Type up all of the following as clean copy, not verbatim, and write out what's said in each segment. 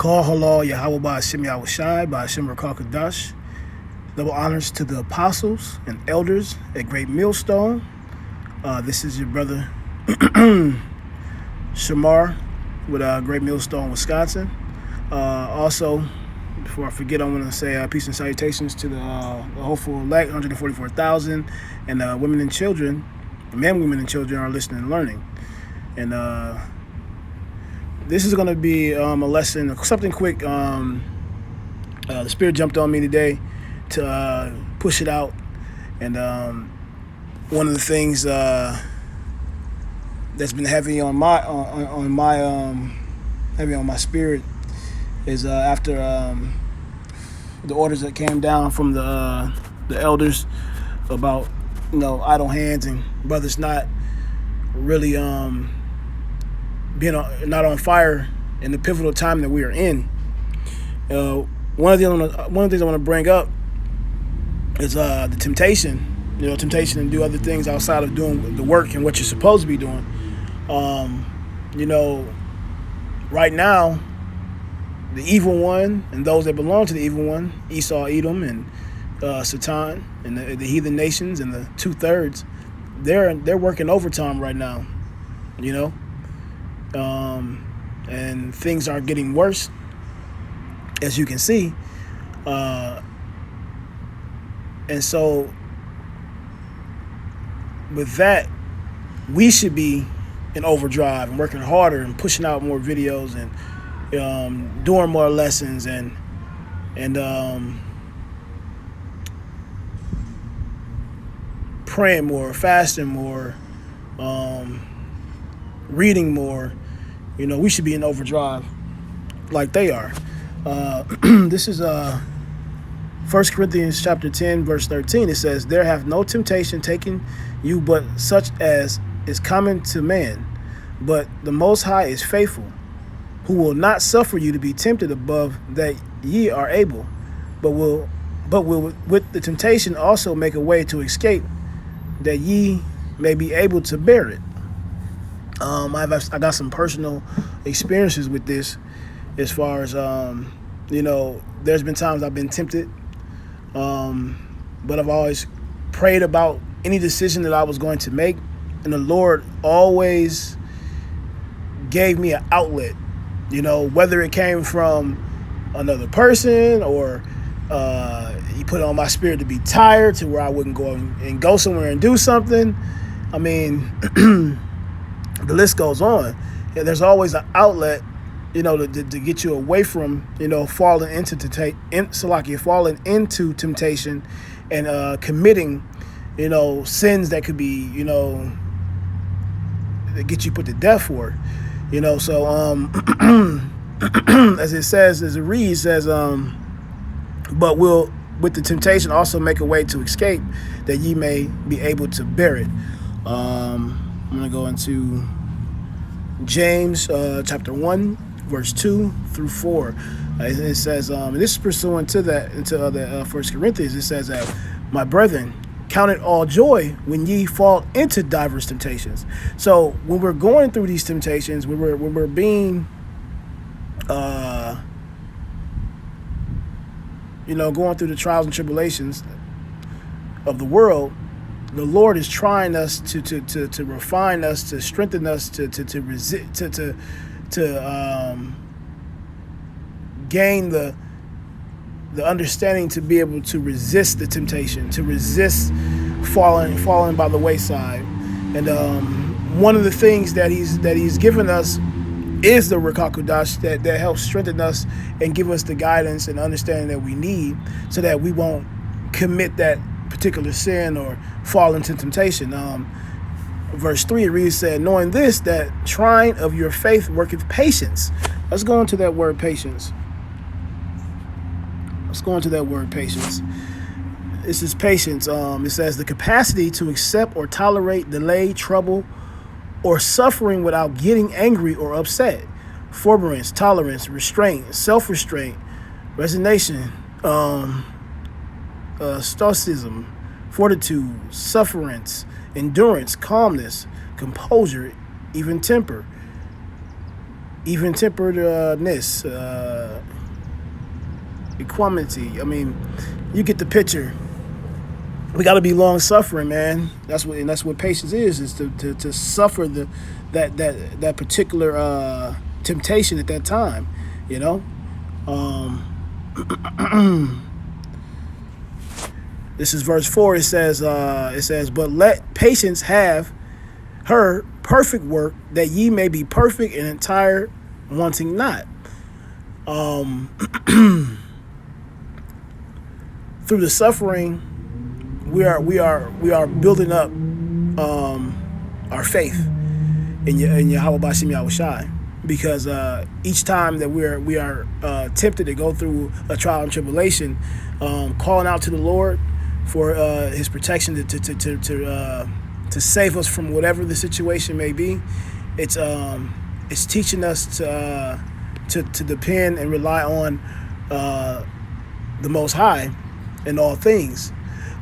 Call halal Yahweh by Hashem Yahweh Shai by Hashem Rakal Kadash. Double honors to the apostles and elders at Great Millstone. This is your brother Shamar with Great Millstone, Wisconsin. Also, before I forget, I want to say peace and salutations to the hopeful elect, 144,000, and women and children, men, women, and children are listening and learning. And this is going to be a lesson, something quick. The Spirit jumped on me today to push it out. And one of the things that's been heavy on my spirit is after the orders that came down from the elders about idle hands and brothers not really being not on fire in the pivotal time that we are in. One of the things I want to bring up is the temptation. Temptation to do other things outside of doing the work and what you're supposed to be doing. Right now, the evil one and those that belong to the evil one, Esau, Edom, and Satan, and the heathen nations, and the 2/3, they're working overtime right now. And things are getting worse, as you can see. And so, with that, we should be in overdrive and working harder and pushing out more videos and doing more lessons and praying more, fasting more, reading more. We should be in overdrive like they are. This is 1 Corinthians chapter 10, verse 13. It says, "There hath no temptation taken you but such as is common to man. But the Most High is faithful, who will not suffer you to be tempted above that ye are able, but will with the temptation also make a way to escape, that ye may be able to bear it." I got some personal experiences with this, as far as there's been times I've been tempted, but I've always prayed about any decision that I was going to make, and the Lord always gave me an outlet. Whether it came from another person or He put it on my spirit to be tired to where I wouldn't go somewhere and do something. I mean, the list goes on. There's always an outlet, to get you away from, falling into temptation and committing, sins that could be, that get you put to death for. So as it reads, but will with the temptation also make a way to escape, that ye may be able to bear it. I'm going to go into James chapter 1, verse 2 through 4. It says, and this is pursuant to that, into the 1 Corinthians. It says that, "My brethren, count it all joy when ye fall into diverse temptations." So when we're going through these temptations, when we're being, going through the trials and tribulations of the world, the Lord is trying us to refine us, to strengthen us, to resist, to gain the understanding to be able to resist the temptation, to resist falling by the wayside. And one of the things that he's given us is the Rakal Kadash that helps strengthen us and give us the guidance and understanding that we need, so that we won't commit that particular sin or fall into temptation. Verse 3, it reads, said, "Knowing this, that trying of your faith worketh patience." Let's go into that word patience. This is patience. It says, "The capacity to accept or tolerate delay, trouble, or suffering without getting angry or upset. Forbearance, tolerance, restraint, self-restraint, resignation, stoicism, fortitude, sufferance, endurance, calmness, composure, even temper. even temperedness, equanimity. I mean, you get the picture. We got to be long suffering, man. That's what patience is to suffer that particular temptation at that time, you know. Um, this is verse 4. It says, but let patience have her perfect work, that ye may be perfect and entire, wanting not. Through the suffering, we are building up our faith in Yahweh Bashim Yahushai, because each time that we are tempted to go through a trial and tribulation, calling out to the Lord for His protection to save us from whatever the situation may be, it's teaching us to depend and rely on the Most High in all things.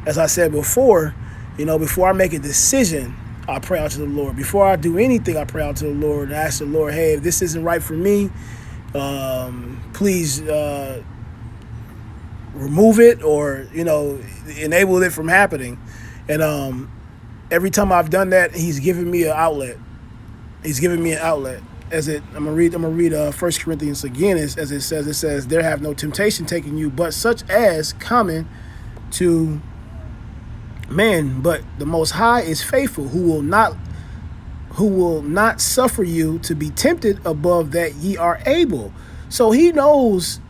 As I said before, before I make a decision, I pray out to the Lord. Before I do anything, I pray out to the Lord and ask the Lord, hey, if this isn't right for me, please remove it, or, enable it from happening. And every time I've done that, He's given me an outlet. He's given me an outlet. I'm gonna read 1 Corinthians again, as it says, there have no temptation taken you, but such as common to man, but the Most High is faithful, who will not suffer you to be tempted above that ye are able. So He knows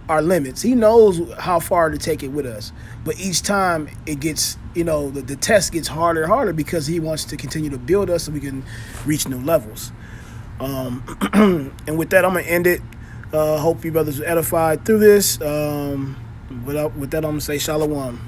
our limits. He knows how far to take it with us. But each time it gets, the test gets harder and harder, because He wants to continue to build us so we can reach new levels. And with that, I'm gonna end it. Hope you brothers were edified through this. With that, I'm gonna say shalom.